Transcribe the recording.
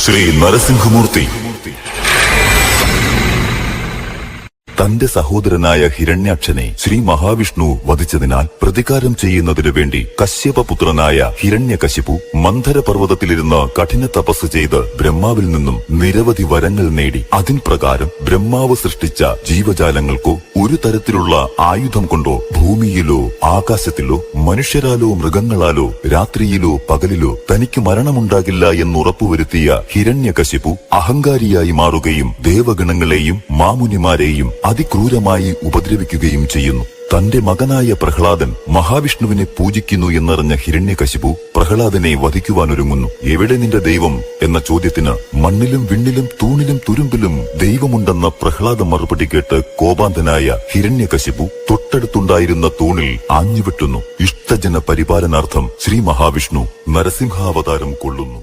ശ്രീ നരസിംഹമൂർത്തി തന്റെ സഹോദരനായ ഹിരണ്യാക്ഷനെ ശ്രീ മഹാവിഷ്ണു വധിച്ചതിനാൽ പ്രതികാരം ചെയ്യുന്നതിനു വേണ്ടി കശ്യപപുത്രനായ ഹിരണ്യകശിപു മന്ധരപർവ്വതത്തിലിരുന്ന് കഠിന തപസ് ചെയ്ത് ബ്രഹ്മാവിൽ നിന്നും നിരവധി വരങ്ങൾ നേടി. അതിൻ പ്രകാരം ബ്രഹ്മാവ് സൃഷ്ടിച്ച ജീവജാലങ്ങൾക്കോ ഒരു തരത്തിലുള്ള ആയുധം കൊണ്ടോ ഭൂമിയിലോ ആകാശത്തിലോ മനുഷ്യരാലോ മൃഗങ്ങളാലോ രാത്രിയിലോ പകലിലോ തനിക്ക് മരണമുണ്ടാകില്ല എന്നുറപ്പുവരുത്തിയ ഹിരണ്യകശിപു അഹങ്കാരിയായി മാറുകയും ദേവഗണങ്ങളെയും മാമുനിമാരെയും അതിക്രൂരമായി ഉപദ്രവിക്കുകയും ചെയ്യുന്നു. തന്റെ മകനായ പ്രഹ്ലാദൻ മഹാവിഷ്ണുവിനെ പൂജിക്കുന്നു എന്നറിഞ്ഞ ഹിരണ്യകശിപു പ്രഹ്ലാദനെ വധിക്കുവാനൊരുങ്ങുന്നു. എവിടെ നിന്റെ ദൈവം എന്ന ചോദ്യത്തിന് മണ്ണിലും വിണ്ണിലും തൂണിലും തുരുമ്പിലും ദൈവമുണ്ടെന്ന പ്രഹ്ലാദ മറുപടി കേട്ട് കോപാന്തനായ ഹിരണ്യകശിപു തൊട്ടടുത്തുണ്ടായിരുന്ന തൂണിൽ ആഞ്ഞുവെട്ടുന്നു. ഇഷ്ടജന പരിപാലനാർത്ഥം ശ്രീ മഹാവിഷ്ണു നരസിംഹാവതാരം കൊള്ളുന്നു.